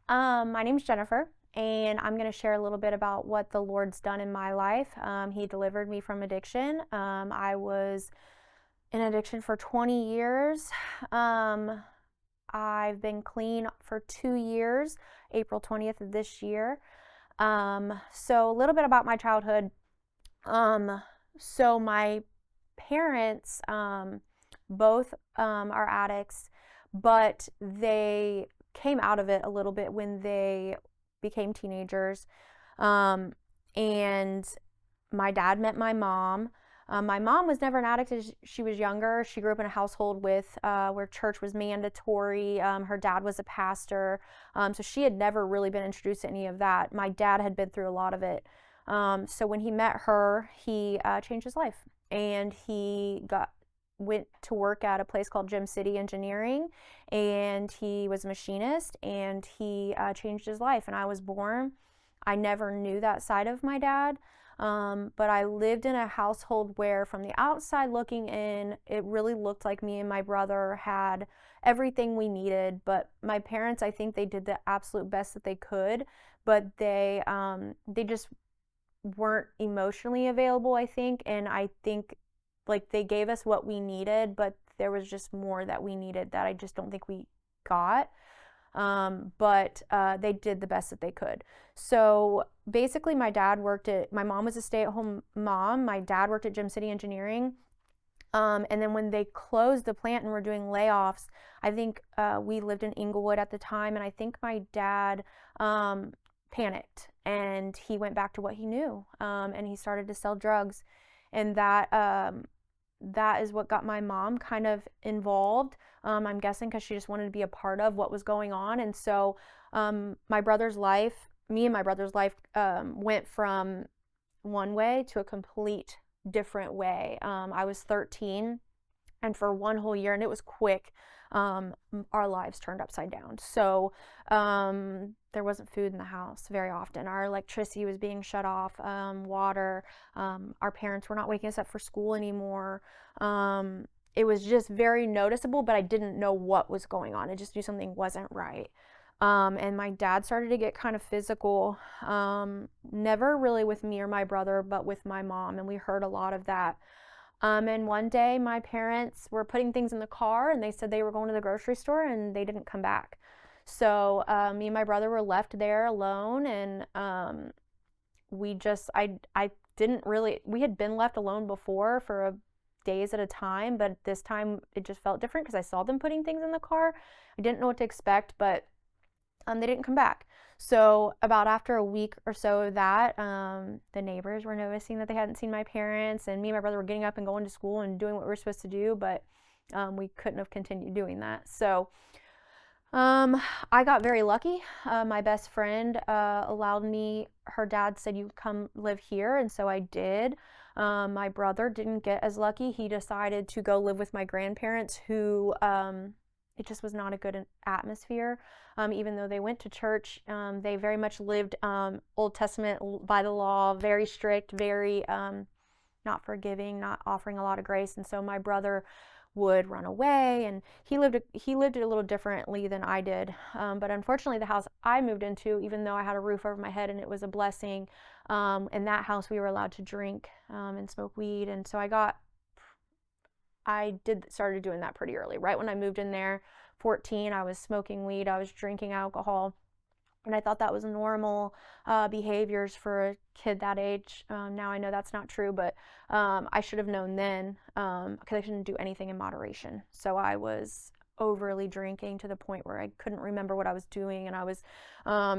My name's Jennifer, and I'm going to share a little bit about what the Lord's done in my life. He delivered me from addiction. I was in addiction for 20 years. I've been clean for 2 years, April 20th of this year. So a little bit about my childhood. So my parents, both are addicts, but they came out of it a little bit when they became teenagers. Um, and my dad met my mom. My mom was never an addict as she was younger. She grew up in a household with where church was mandatory. Her dad was a pastor, so she had never really been introduced to any of that. My dad had been through a lot of it. So when he met her, he changed his life, and he went to work at a place called Gym City Engineering, and he was a machinist, and he changed his life. And I was born. I never knew that side of my dad. But I lived in a household where, from the outside looking in, it really looked like me and my brother had everything we needed. But my parents, I think they did the absolute best that they could, but they just weren't emotionally available, I think. And I think like they gave us what we needed, but there was just more that we needed that I just don't think we got. But they did the best that they could. So basically, my mom was a stay at home mom. My dad worked at Gym City Engineering. And then when they closed the plant and were doing layoffs, I think we lived in Inglewood at the time, and I think my dad panicked and he went back to what he knew, and he started to sell drugs. And that is what got my mom kind of involved. I'm guessing because she just wanted to be a part of what was going on. And so me and my brother's life went from one way to a complete different way. I was 13, and for one whole year, and it was quick, our lives turned upside down. So there wasn't food in the house very often. Our electricity was being shut off, water. Our parents were not waking us up for school anymore. It was just very noticeable, but I didn't know what was going on. I just knew something wasn't right. And my dad started to get kind of physical, never really with me or my brother, but with my mom, and we heard a lot of that. And one day my parents were putting things in the car, and they said they were going to the grocery store, and they didn't come back. So me and my brother were left there alone, and I didn't really, we had been left alone before for days at a time, but this time it just felt different because I saw them putting things in the car. I didn't know what to expect, but they didn't come back. So about after a week or so of that, the neighbors were noticing that they hadn't seen my parents, and me and my brother were getting up and going to school and doing what we were supposed to do, but we couldn't have continued doing that. So I got very lucky. My best friend allowed me, her dad said, "You come live here," and so I did. My brother didn't get as lucky. He decided to go live with my grandparents, who it just was not a good atmosphere. Even though they went to church, they very much lived Old Testament by the law, very strict, very not forgiving, not offering a lot of grace. And so my brother would run away, and he lived it a little differently than I did. But unfortunately, the house I moved into, even though I had a roof over my head and it was a blessing, in that house we were allowed to drink and smoke weed. And so started doing that pretty early. Right when I moved in there, 14, I was smoking weed, I was drinking alcohol, and I thought that was normal behaviors for a kid that age. Now I know that's not true, but I should have known then, because I shouldn't do anything in moderation. So I was overly drinking to the point where I couldn't remember what I was doing, and I was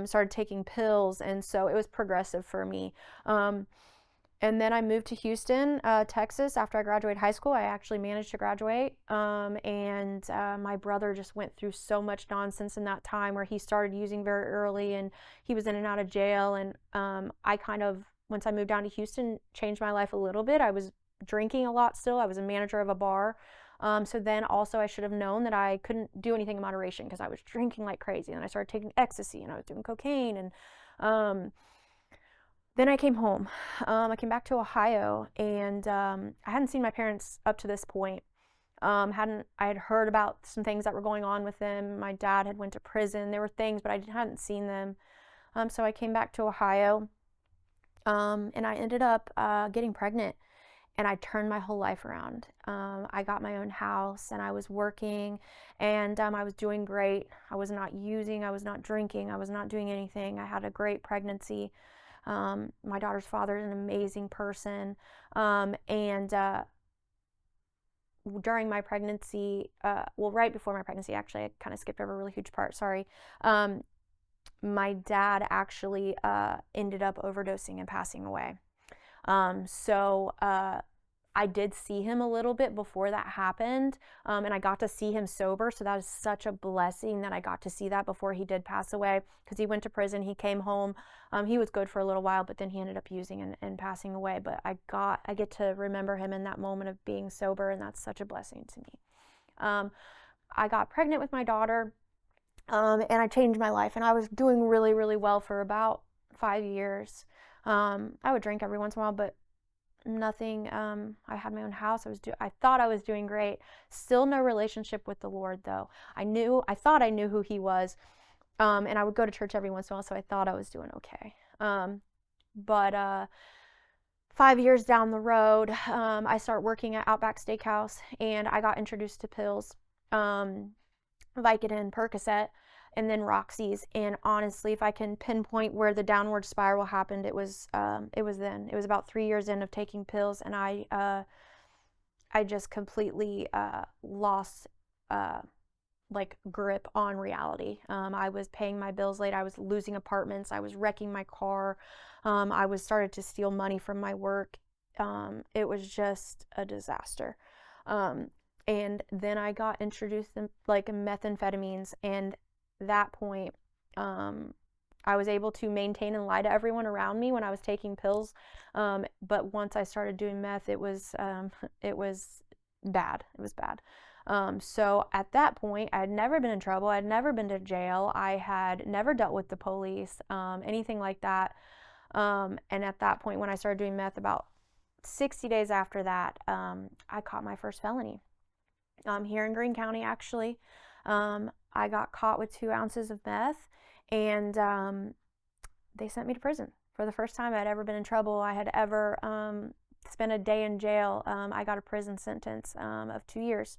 started taking pills, and so it was progressive for me. And then I moved to Houston, Texas after I graduated high school. I actually managed to graduate. And my brother just went through so much nonsense in that time, where he started using very early, and he was in and out of jail. And I kind of, once I moved down to Houston, changed my life a little bit. I was drinking a lot still. I was a manager of a bar. So then also I should have known that I couldn't do anything in moderation because I was drinking like crazy. And I started taking ecstasy, and I was doing cocaine, and then I came home. I came back to Ohio, and I hadn't seen my parents up to this point. I had heard about some things that were going on with him. My dad had went to prison. There were things, but I hadn't seen them. So I came back to Ohio, and I ended up getting pregnant, and I turned my whole life around. I got my own house, and I was working, and I was doing great. I was not using, I was not drinking, I was not doing anything. I had a great pregnancy. My daughter's father is an amazing person, and during my pregnancy, right before my pregnancy, actually, I kind of skipped over a really huge part, sorry. My dad actually ended up overdosing and passing away. So I did see him a little bit before that happened, and I got to see him sober. So that is such a blessing that I got to see that before he did pass away, because he went to prison, he came home, he was good for a little while, but then he ended up using and passing away. But I get to remember him in that moment of being sober, and that's such a blessing to me. I got pregnant with my daughter, and I changed my life, and I was doing really, really well for about 5 years. I would drink every once in a while, but nothing. I had my own house. I thought I was doing great. Still no relationship with the Lord, though. I thought I knew who he was, and I would go to church every once in a while, so I thought I was doing okay. But 5 years down the road, I started working at Outback Steakhouse, and I got introduced to pills, Vicodin, Percocet, and then Roxy's. And honestly, if I can pinpoint where the downward spiral happened, it was then. It was about 3 years in of taking pills, and I just completely lost grip on reality. I was paying my bills late. I was losing apartments. I was wrecking my car. I was started to steal money from my work. It was just a disaster. And then I got introduced to methamphetamines, and that point, I was able to maintain and lie to everyone around me when I was taking pills. But once I started doing meth, it was bad. It was bad. So at that point, I had never been in trouble. I had never been to jail. I had never dealt with the police, anything like that. And at that point, when I started doing meth, about 60 days after that, I caught my first felony. Here in Greene County, actually. I got caught with 2 ounces of meth, and they sent me to prison. For the first time I'd ever been in trouble, I had ever spent a day in jail. I got a prison sentence of 2 years.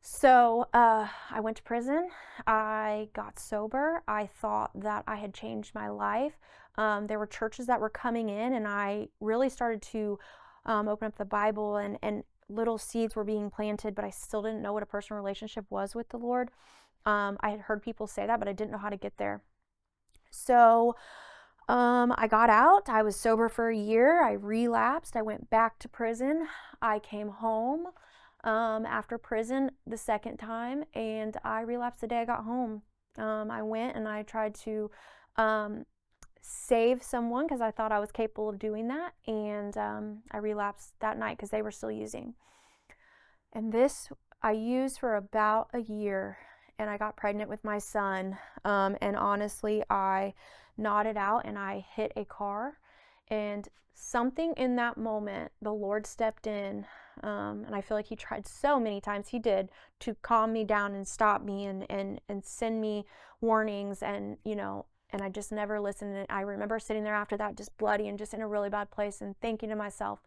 So I went to prison. I got sober. I thought that I had changed my life. There were churches that were coming in, and I really started to open up the Bible, and little seeds were being planted, but I still didn't know what a personal relationship was with the Lord. I had heard people say that, but I didn't know how to get there. So I got out. I was sober for a year. I relapsed. I went back to prison. I came home after prison the second time, and I relapsed the day I got home. I went and I tried to save someone because I thought I was capable of doing that, and I relapsed that night because they were still using. And this I used for about a year, and I got pregnant with my son. And honestly, I nodded out and I hit a car, and something in that moment, the Lord stepped in, and I feel like he tried so many times, he did, to calm me down and stop me and send me warnings, and and I just never listened. And I remember sitting there after that, just bloody and just in a really bad place, and thinking to myself,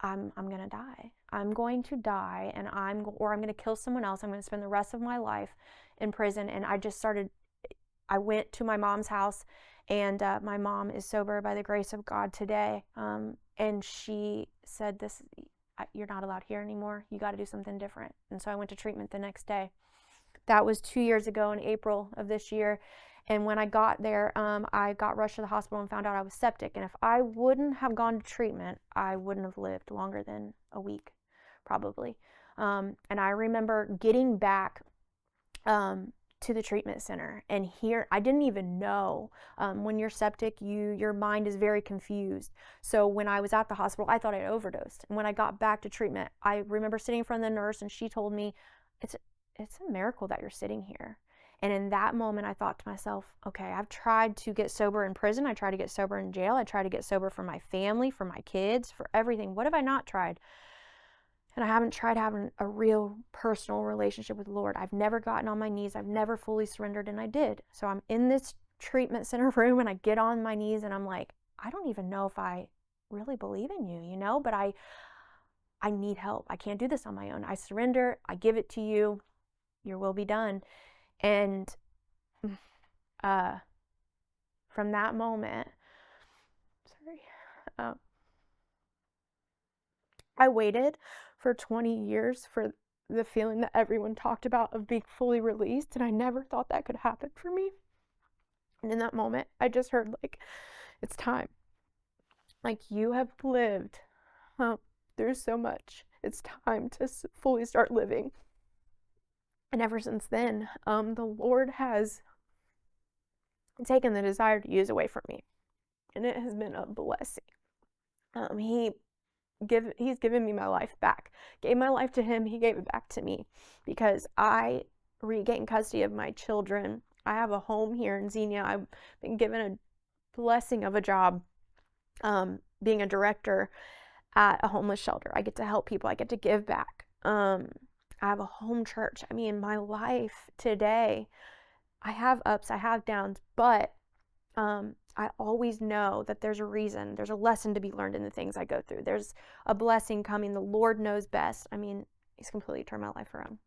I'm gonna die. I'm going to die, and I'm gonna kill someone else. I'm gonna spend the rest of my life in prison. And I went to my mom's house, and my mom is sober by the grace of God today. And she said, you're not allowed here anymore. You got to do something different. And so I went to treatment the next day. That was 2 years ago in April of this year. And when I got there, I got rushed to the hospital and found out I was septic. And if I wouldn't have gone to treatment, I wouldn't have lived longer than a week, probably. And I remember getting back to the treatment center, and here I didn't even know. When you're septic, your mind is very confused. So when I was at the hospital, I thought I overdosed. And when I got back to treatment, I remember sitting in front of the nurse, and she told me, it's a miracle that you're sitting here. And in that moment, I thought to myself, okay, I've tried to get sober in prison. I tried to get sober in jail. I tried to get sober for my family, for my kids, for everything. What have I not tried? and I haven't tried having a real personal relationship with the Lord. I've never gotten on my knees. I've never fully surrendered, and I did. So I'm in this treatment center room, and I get on my knees, and I'm like, I don't even know if I really believe in you, you know, but I need help. I can't do this on my own. I surrender. I give it to you. Your will be done. And from that moment, I waited for 20 years for the feeling that everyone talked about of being fully released, and I never thought that could happen for me. And in that moment, I just heard, like, it's time. Like, you have lived through so much. It's time to fully start living. And ever since then, the Lord has taken the desire to use away from me, and it has been a blessing. He's given me my life back. Gave my life to him. He gave it back to me because I regained custody of my children. I have a home here in Xenia. I've been given a blessing of a job, being a director at a homeless shelter. I get to help people. I get to give back. I have a home church. I mean, my life today, I have ups, I have downs, but I always know that there's a reason, there's a lesson to be learned in the things I go through. There's a blessing coming. The Lord knows best. I mean, he's completely turned my life around.